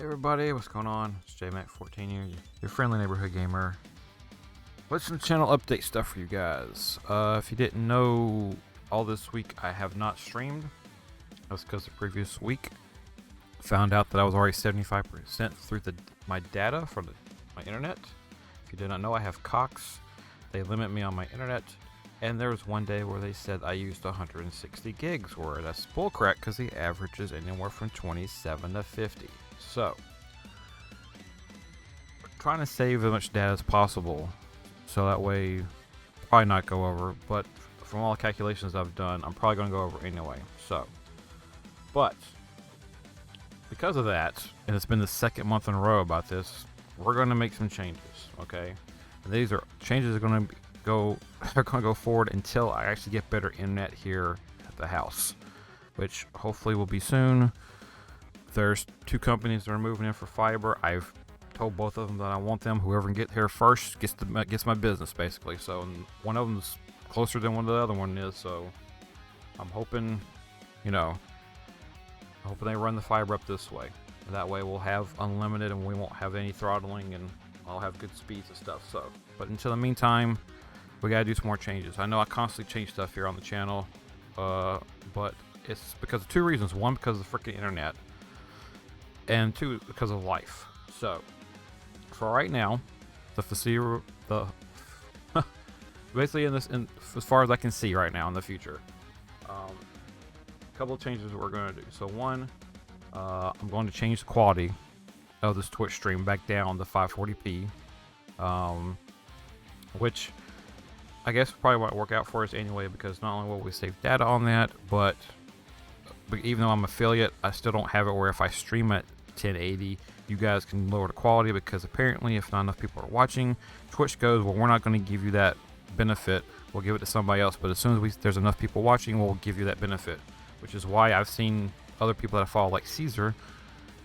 Everybody, what's going on? It's JMac14 here, your friendly neighborhood gamer. What's some channel update stuff for you guys? If you didn't know, all this week I have not streamed. That's because the previous week found out that I was already 75% through my data from my internet. If you did not know, I have Cox. They limit me on my internet. And there was one day where they said I used 160 gigs, where that's bullcrap because the average is anywhere from 27 to 50. So, trying to save as much data as possible, so that way, probably not go over, but from all the calculations I've done, I'm probably going to go over anyway, so. But, because of that, and it's been the second month in a row about this, we're going to make some changes, okay? And these are changes are going to go forward until I actually get better internet here at the house, which hopefully will be soon. There's two companies that are moving in for fiber. I've told both of them that I want them. Whoever can get here first gets my business, basically. So, and one of them's closer than the other one is. So, I'm hoping, hoping they run the fiber up this way. That way, we'll have unlimited, and we won't have any throttling, and I'll have good speeds and stuff. So, but until the meantime, we gotta do some more changes. I know I constantly change stuff here on the channel, but it's because of two reasons. One, because of the freaking internet. And two, because of life. So, for right now, basically as far as I can see right now in the future, a couple of changes that we're going to do. So one, I'm going to change the quality of this Twitch stream back down to 540p, which I guess probably won't work out for us anyway, because not only will we save data on that, but even though I'm affiliate, I still don't have it where if I stream at 1080, you guys can lower the quality, because apparently if not enough people are watching, Twitch goes, well, we're not going to give you that benefit. We'll give it to somebody else, but as soon as there's enough people watching, we'll give you that benefit, which is why I've seen other people that I follow, like Caesar,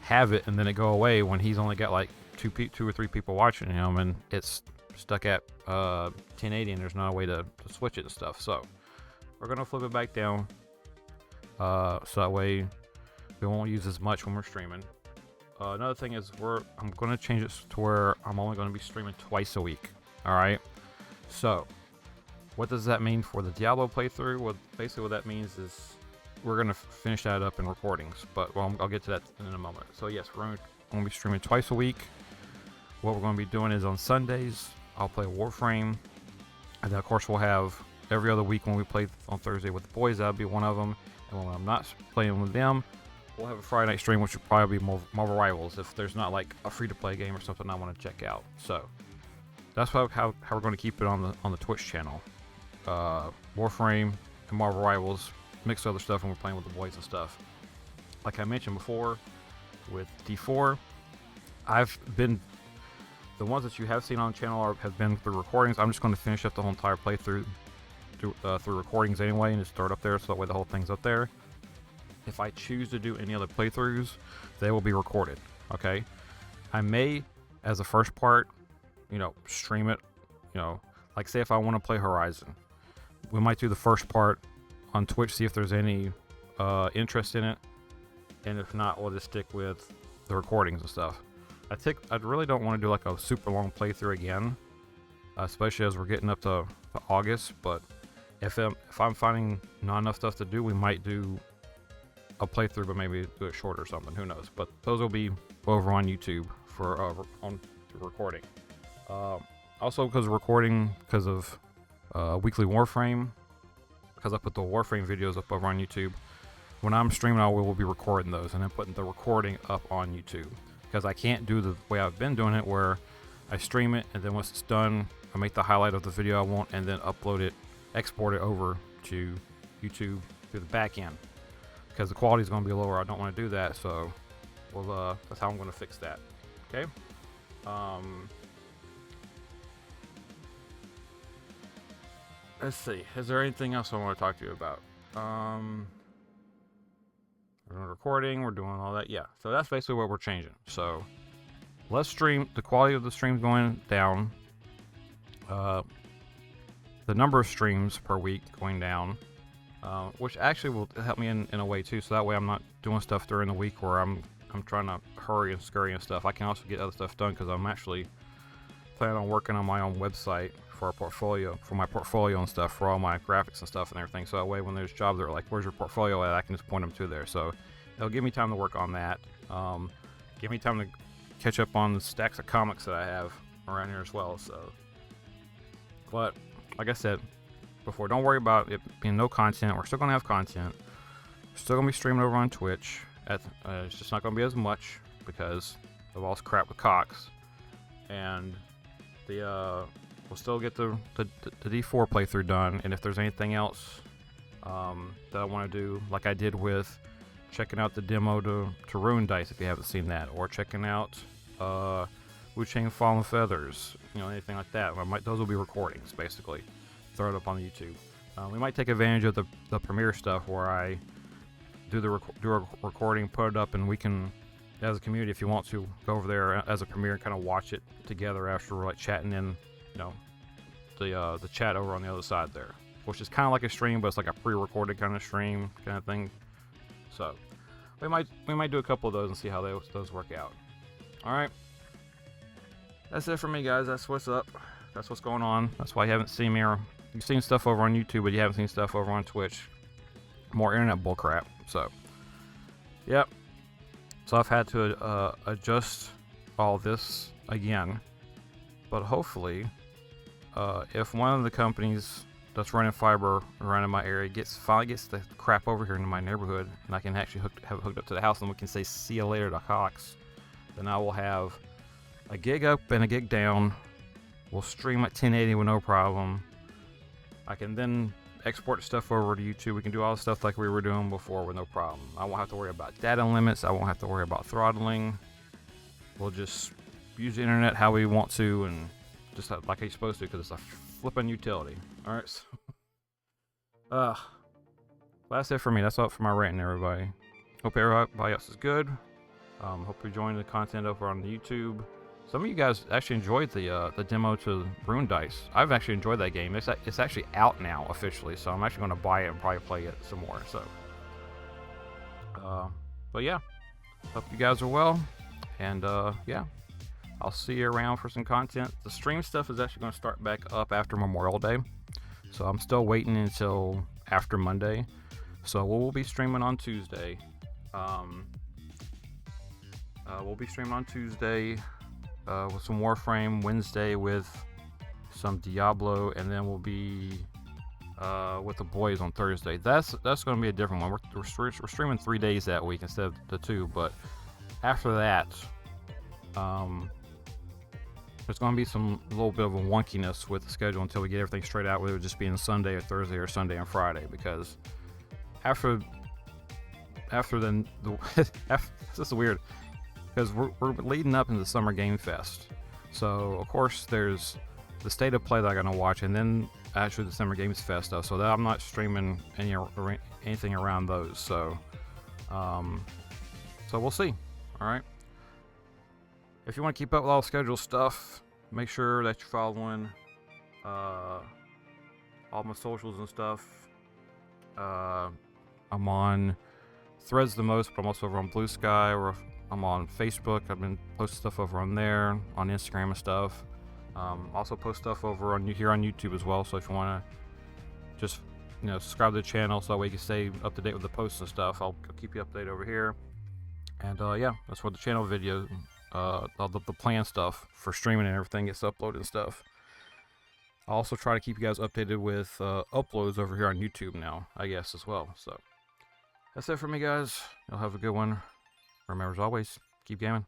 have it and then it go away when he's only got like two or three people watching him, and it's stuck at 1080, and there's not a way to switch it and stuff. So we're going to flip it back down, so that way we won't use as much when we're streaming. Another thing is I'm going to change it to where I'm only going to be streaming twice a week. Alright, so what does that mean for the Diablo playthrough? Well, basically what that means is we're going to finish that up in recordings, but I'll get to that in a moment. So yes, we're going to be streaming twice a week. What we're going to be doing is on Sundays, I'll play Warframe, and then of course we'll have every other week when we play on Thursday with the boys, that'll be one of them, and when I'm not playing with them, we'll have a Friday night stream, which will probably be Marvel Rivals, if there's not like a free-to-play game or something I want to check out. So that's how we're going to keep it on the Twitch channel. Warframe and Marvel Rivals, mix other stuff when we're playing with the boys and stuff. Like I mentioned before, with D4, the ones that you have seen on the channel have been through recordings. I'm just going to finish up the whole entire playthrough through recordings anyway, and just start up there, so that way the whole thing's up there. If I choose to do any other playthroughs, they will be recorded, okay? I may, as a first part, stream it, like say if I want to play Horizon, we might do the first part on Twitch, see if there's any interest in it, and if not, we'll just stick with the recordings and stuff. I really don't want to do like a super long playthrough again, especially as we're getting up to August, but if I'm finding not enough stuff to do, we might do a playthrough, but maybe do it shorter or something, who knows. But those will be over on YouTube for on recording. Also because of weekly Warframe, because I put the Warframe videos up over on YouTube. When I'm streaming, I will be recording those and then putting the recording up on YouTube, because I can't do the way I've been doing it, where I stream it and then once it's done, I make the highlight of the video I want and then upload it, export it over to YouTube through the back end, because the quality is going to be lower. I don't want to do that, so that's how I'm going to fix that. Okay. Let's see. Is there anything else I want to talk to you about? We're doing recording. We're doing all that. Yeah. So that's basically what we're changing. So let's stream. The quality of the stream's going down. The number of streams per week going down, which actually will help me in a way too. So that way I'm not doing stuff during the week where I'm I'm trying to hurry and scurry and stuff. I can also get other stuff done because I'm actually planning on working on my own website for my portfolio and stuff, for all my graphics and stuff and everything. So that way when there's jobs that are like, where's your portfolio at, I can just point them to there. So it'll give me time to work on that. Give me time to catch up on the stacks of comics that I have around here as well. So, but like I said before, don't worry about it being no content. We're still gonna have content. We're still gonna be streaming over on Twitch. It's just not gonna be as much because of all this crap with Cox. And we'll still get the D4 playthrough done. And if there's anything else that I want to do, like I did with checking out the demo to Rune Dice, if you haven't seen that, or checking out Wu Chang Fallen Feathers, you know, anything like that. Those will be recordings, basically. Throw it up on YouTube. We might take advantage of the Premiere stuff where I do a recording, put it up, and we can, as a community, if you want to, go over there as a Premiere and kind of watch it together after we're like chatting in, you know, the chat over on the other side there, which is kind of like a stream, but it's like a pre-recorded kind of stream kind of thing. So we might do a couple of those and see how those work out. All right, that's it for me, guys. That's what's up. That's what's going on. That's why you haven't seen me, or you've seen stuff over on YouTube, but you haven't seen stuff over on Twitch. More internet bullcrap. So, yep. So I've had to adjust all this again, but hopefully, if one of the companies that's running fiber around in my area finally gets the crap over here into my neighborhood, and I can actually have it hooked up to the house, and we can say see you later to Cox, then I will have a gig up and a gig down. We'll stream at 1080 with no problem. I can then export stuff over to YouTube. We can do all the stuff like we were doing before with no problem. I won't have to worry about data limits. I won't have to worry about throttling. We'll just use the internet how we want to, and just like you're supposed to, because it's a flipping utility. All right. So, that's it for me. that's all for my ranting, everybody. Hope everybody else is good. Hope you're enjoying the content over on YouTube. Some of you guys actually enjoyed the demo to Rune Dice. I've actually enjoyed that game. It's actually out now officially, so I'm actually going to buy it and probably play it some more. So, but yeah, hope you guys are well, and yeah, I'll see you around for some content. The stream stuff is actually going to start back up after Memorial Day, so I'm still waiting until after Monday. So we'll be streaming on Tuesday. We'll be streaming on Tuesday. With some Warframe, Wednesday with some Diablo, and then we'll be with the boys on Thursday. That's going to be a different one. We're streaming 3 days that week instead of the 2, but after that, there's going to be some little bit of a wonkiness with the schedule until we get everything straight out, whether it just being Sunday or Thursday or Sunday and Friday, because after this is weird. Because we're leading up into the Summer Game Fest. So, of course, there's the State of Play that I'm going to watch, and then actually the Summer Games Fest stuff. So that I'm not streaming anything around those. So, so we'll see. All right. If you want to keep up with all the schedule stuff, make sure that you're following all my socials and stuff. I'm on Threads the most, but I'm also over on Blue Sky, or I'm on Facebook. I've been posting stuff over on there, on Instagram and stuff. Also post stuff over on here on YouTube as well. So if you want to just subscribe to the channel, so that way you can stay up to date with the posts and stuff. I'll keep you updated over here. And yeah, that's where the channel video, the plan stuff for streaming and everything gets uploaded and stuff. I'll also try to keep you guys updated with uploads over here on YouTube now, I guess, as well. So that's it for me, guys. Y'all have a good one. Remember, as always, keep gaming.